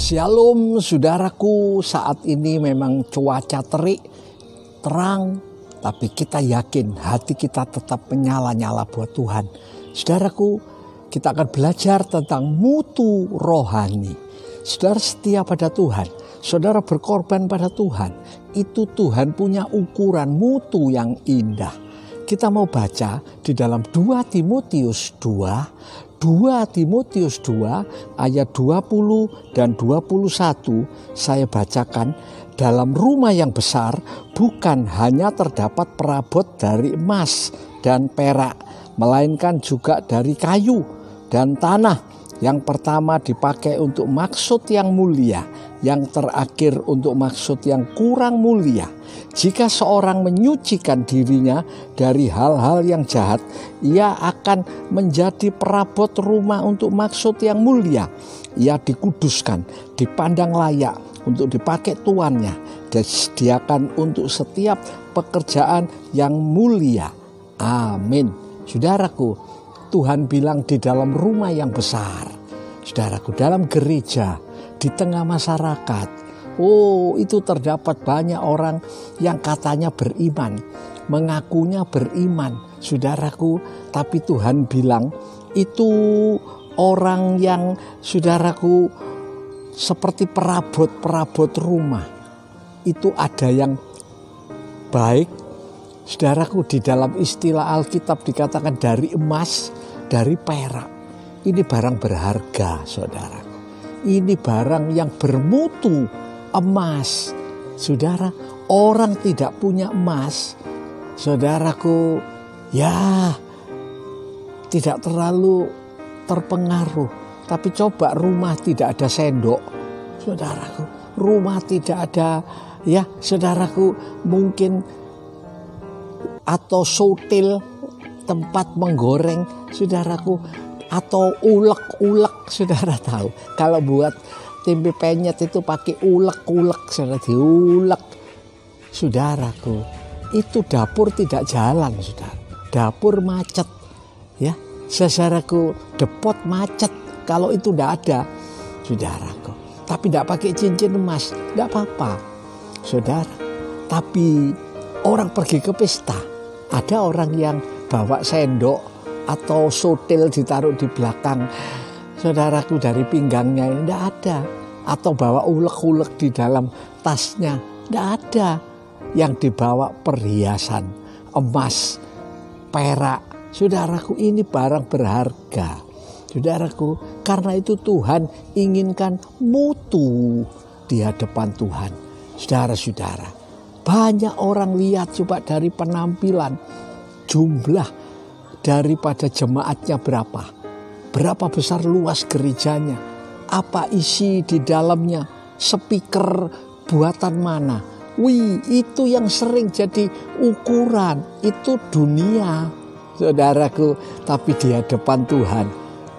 Shalom saudaraku, saat ini memang cuaca terik, terang, tapi kita yakin hati kita tetap menyala-nyala buat Tuhan. Saudaraku, kita akan belajar tentang mutu rohani. Saudara setia pada Tuhan, saudara berkorban pada Tuhan, itu Tuhan punya ukuran mutu yang indah. Kita mau baca di dalam 2 Timotius 2 ayat 20 dan 21 saya bacakan. Dalam rumah yang besar bukan hanya terdapat perabot dari emas dan perak, melainkan juga dari kayu dan tanah. Yang pertama dipakai untuk maksud yang mulia, yang terakhir untuk maksud yang kurang mulia. Jika seorang menyucikan dirinya dari hal-hal yang jahat, ia akan menjadi perabot rumah untuk maksud yang mulia. Ia dikuduskan, dipandang layak untuk dipakai tuannya, dan disediakan untuk setiap pekerjaan yang mulia. Amin. Saudaraku, Tuhan bilang di dalam rumah yang besar, saudaraku, dalam gereja, di tengah masyarakat, itu terdapat banyak orang yang katanya beriman, mengakunya beriman, saudaraku, tapi Tuhan bilang itu orang yang, saudaraku, seperti perabot rumah. Itu ada yang baik, saudaraku, di dalam istilah Alkitab dikatakan dari emas, dari perak. Ini barang berharga, saudara. Ini barang yang bermutu, emas. Saudara, orang tidak punya emas, saudaraku, ya tidak terlalu terpengaruh. Tapi coba rumah tidak ada sendok, saudaraku. Rumah tidak ada, ya saudaraku, mungkin atau sotil, tempat menggoreng, saudaraku, atau ulek, saudara tahu. Kalau buat tempe penyet itu pakai ulek, saudara, diulek. Saudaraku, itu dapur tidak jalan, saudara. Dapur macet, ya. Saudaraku, depot macet. Kalau itu tidak ada, saudaraku. Tapi tidak pakai cincin emas, tidak apa-apa, saudara. Tapi orang pergi ke pesta, ada orang yang bawa sendok atau sotil ditaruh di belakang, saudaraku, dari pinggangnya, tidak ada. Atau bawa ulek di dalam tasnya, tidak ada. Yang dibawa perhiasan, emas, perak. Saudaraku, ini barang berharga, saudaraku. Karena itu Tuhan inginkan mutu di hadapan Tuhan. Saudara-saudara, banyak orang lihat coba dari penampilan, jumlah daripada jemaatnya berapa besar luas gerejanya, apa isi di dalamnya, speaker buatan mana. Itu yang sering jadi ukuran, itu dunia, saudaraku. Tapi di hadapan Tuhan,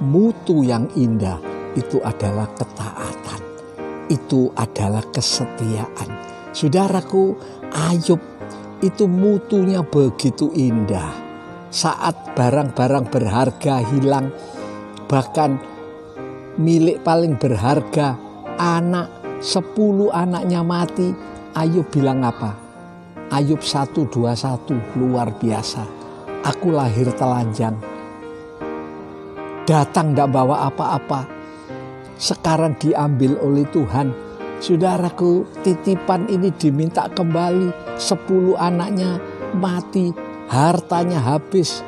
mutu yang indah itu adalah ketaatan, itu adalah kesetiaan. Saudaraku, Ayub itu mutunya begitu indah. Saat barang-barang berharga hilang, bahkan milik paling berharga, 10 anaknya mati, Ayub bilang apa? Ayub 1:21, luar biasa. Aku lahir telanjang, datang tidak bawa apa-apa, sekarang diambil oleh Tuhan. Saudaraku, titipan ini diminta kembali, 10 anaknya mati, hartanya habis.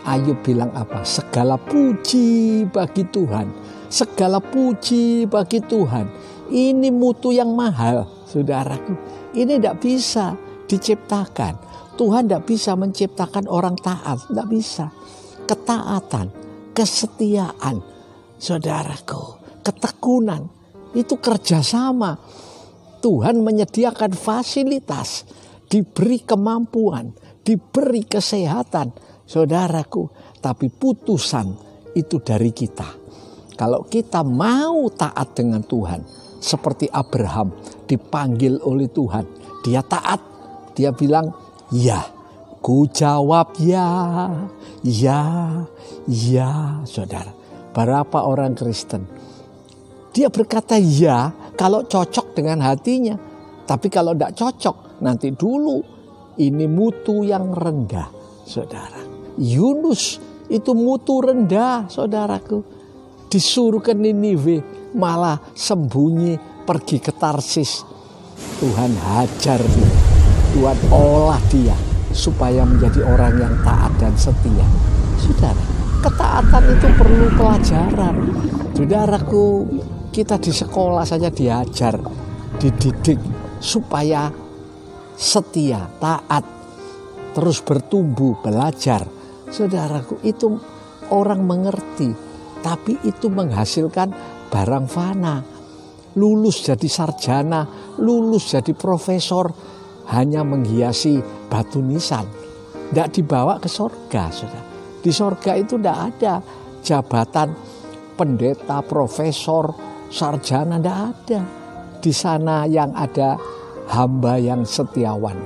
Ayub bilang apa? Segala puji bagi Tuhan, segala puji bagi Tuhan. Ini mutu yang mahal, saudaraku. Ini tidak bisa diciptakan. Tuhan tidak bisa menciptakan orang taat, tidak bisa. Ketaatan, kesetiaan, saudaraku, ketekunan, itu kerjasama. Tuhan menyediakan fasilitas, diberi kemampuan, diberi kesehatan, saudaraku. Tapi putusan itu dari kita. Kalau kita mau taat dengan Tuhan, seperti Abraham dipanggil oleh Tuhan, dia taat, dia bilang, ya, ku jawab ya, saudara. Berapa orang Kristen, dia berkata ya, kalau cocok dengan hatinya. Tapi kalau tidak cocok, nanti dulu. Ini mutu yang rendah, saudara. Yunus itu mutu rendah, saudaraku. Disuruh ke Niniwe, malah sembunyi pergi ke Tarsis. Tuhan hajar dia. Tuhan olah dia supaya menjadi orang yang taat dan setia. Saudara, ketaatan itu perlu pelajaran. Saudaraku, kita di sekolah saja diajar, dididik supaya setia, taat, terus bertumbuh, belajar. Saudaraku, itu orang mengerti, tapi itu menghasilkan barang fana. Lulus jadi sarjana, lulus jadi profesor, hanya menghiasi batu nisan. Tidak dibawa ke sorga, saudara. Di sorga itu tidak ada jabatan pendeta, profesor, sarjana, tidak ada. Di sana yang ada hamba yang setiawan,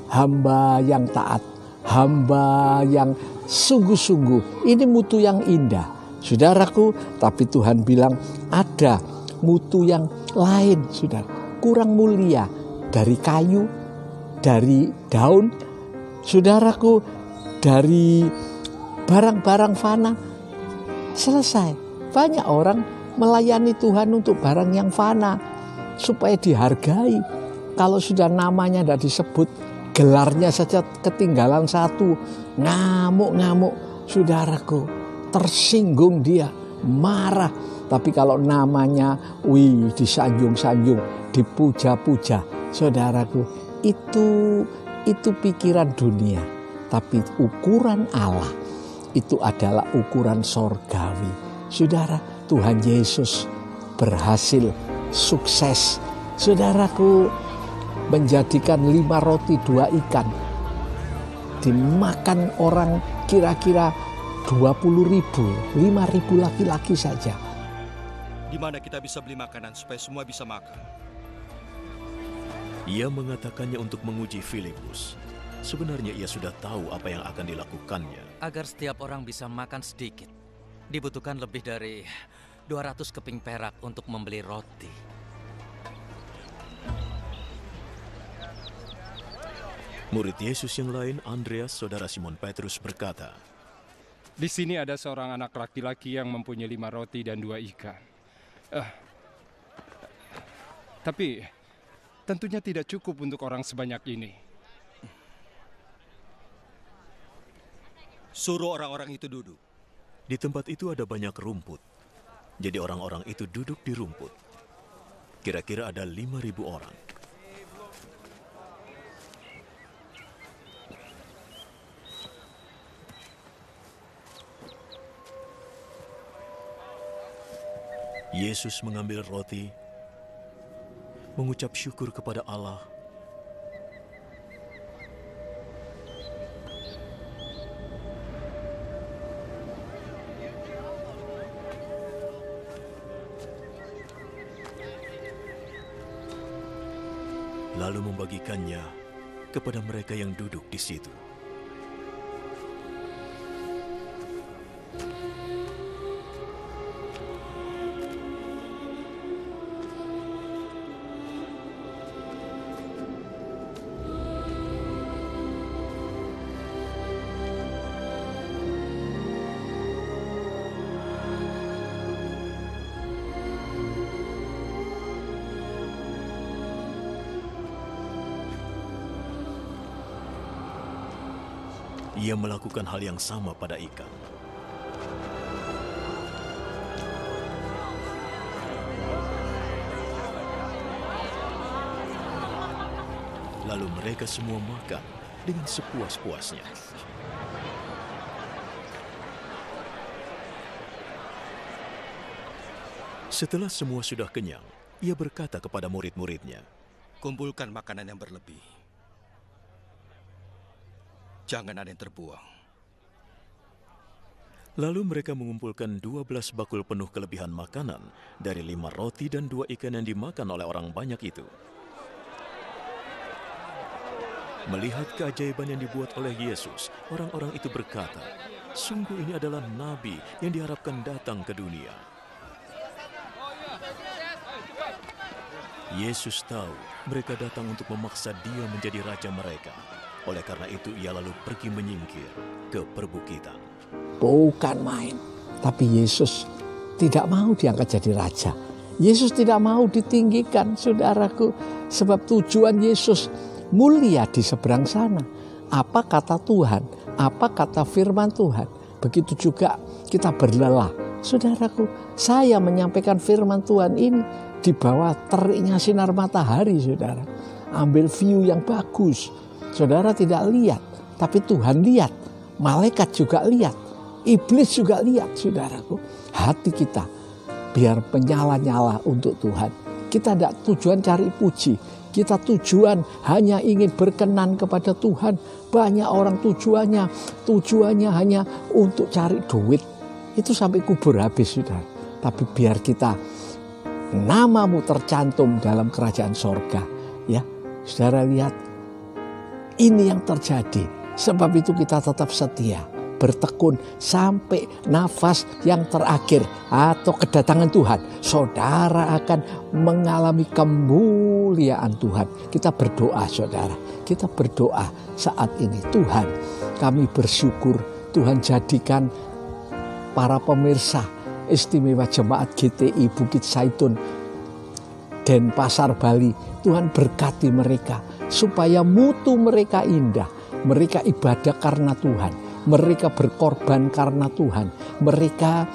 hamba yang taat, hamba yang sungguh-sungguh. Ini mutu yang indah, saudaraku. Tapi Tuhan bilang ada mutu yang lain, saudara, kurang mulia dari kayu, dari daun, saudaraku, dari barang-barang fana. Selesai. Banyak orang melayani Tuhan untuk barang yang fana supaya dihargai. Kalau sudah namanya tidak disebut, gelarnya saja ketinggalan satu, ngamuk-ngamuk, saudaraku, tersinggung dia, marah. Tapi kalau namanya, disanjung-sanjung, dipuja-puja, saudaraku, itu pikiran dunia. Tapi ukuran Allah itu adalah ukuran sorgawi. Saudara, Tuhan Yesus berhasil sukses, saudaraku, menjadikan 5 roti 2 ikan dimakan orang kira-kira 20.000, 5.000 laki-laki saja. Di mana kita bisa beli makanan supaya semua bisa makan? Ia mengatakannya untuk menguji Filipus. Sebenarnya ia sudah tahu apa yang akan dilakukannya. Agar setiap orang bisa makan sedikit, dibutuhkan lebih dari 200 keping perak untuk membeli roti. Murid Yesus yang lain, Andreas, saudara Simon Petrus, berkata, "Di sini ada seorang anak laki-laki yang mempunyai 5 roti dan 2 ikan. Tapi tentunya tidak cukup untuk orang sebanyak ini." Suruh orang-orang itu duduk. Di tempat itu ada banyak rumput. Jadi orang-orang itu duduk di rumput. Kira-kira ada 5.000 orang. Yesus mengambil roti, mengucap syukur kepada Allah, lalu membagikannya kepada mereka yang duduk di situ. Ia melakukan hal yang sama pada ikan. Lalu mereka semua makan dengan sepuas-puasnya. Setelah semua sudah kenyang, ia berkata kepada murid-muridnya, "Kumpulkan makanan yang berlebih. Jangan ada yang terbuang." Lalu mereka mengumpulkan 12 bakul penuh kelebihan makanan dari 5 roti dan 2 ikan yang dimakan oleh orang banyak itu. Melihat keajaiban yang dibuat oleh Yesus, orang-orang itu berkata, "Sungguh ini adalah nabi yang diharapkan datang ke dunia." Yesus tahu mereka datang untuk memaksa dia menjadi raja mereka. Oleh karena itu ia lalu pergi menyingkir ke perbukitan. Bukan main. Tapi Yesus tidak mau diangkat jadi raja. Yesus tidak mau ditinggikan, saudaraku. Sebab tujuan Yesus mulia di seberang sana. Apa kata Tuhan? Apa kata firman Tuhan? Begitu juga kita berlelah. Saudaraku, saya menyampaikan firman Tuhan ini di bawah teriknya sinar matahari, saudara. Ambil view yang bagus. Saudara tidak lihat, tapi Tuhan lihat. Malaikat juga lihat. Iblis juga lihat, saudaraku. Hati kita biar menyala-nyala untuk Tuhan. Kita tidak tujuan cari puji. Kita tujuan hanya ingin berkenan kepada Tuhan. Banyak orang tujuannya hanya untuk cari duit. Itu sampai kubur habis, saudara. Tapi biar kita namamu tercantum dalam kerajaan sorga. Ya, saudara lihat, ini yang terjadi. Sebab itu kita tetap setia, bertekun sampai nafas yang terakhir atau kedatangan Tuhan. Saudara akan mengalami kemuliaan Tuhan. Kita berdoa, saudara. Kita berdoa saat ini. Tuhan, kami bersyukur Tuhan jadikan para pemirsa istimewa jemaat GTI Bukit Zaitun Denpasar Bali, Tuhan berkati mereka supaya mutu mereka indah. Mereka ibadah karena Tuhan, mereka berkorban karena Tuhan, mereka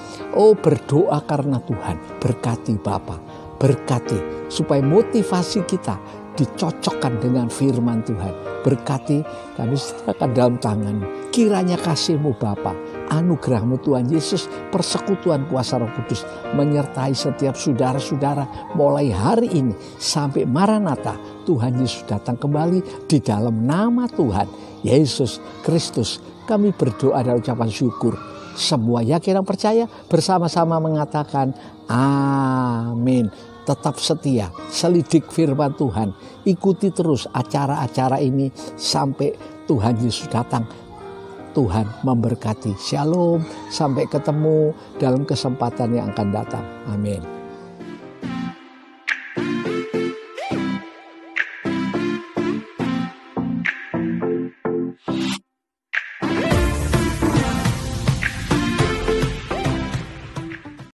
berdoa karena Tuhan. Berkati Bapa, berkati supaya motivasi kita dicocokkan dengan firman Tuhan. Berkati, kami serahkan dalam tangan. Kiranya kasih-Mu Bapa, anugerah-Mu Tuhan Yesus, persekutuan kuasa Roh Kudus menyertai setiap saudara-saudara mulai hari ini sampai Maranatha. Tuhan Yesus datang kembali di dalam nama Tuhan Yesus Kristus. Kami berdoa dan ucapan syukur. Semua yakin dan percaya bersama-sama mengatakan amin. Tetap setia, selidik firman Tuhan. Ikuti terus acara-acara ini sampai Tuhan Yesus datang. Tuhan memberkati. Shalom. Sampai ketemu dalam kesempatan yang akan datang. Amin.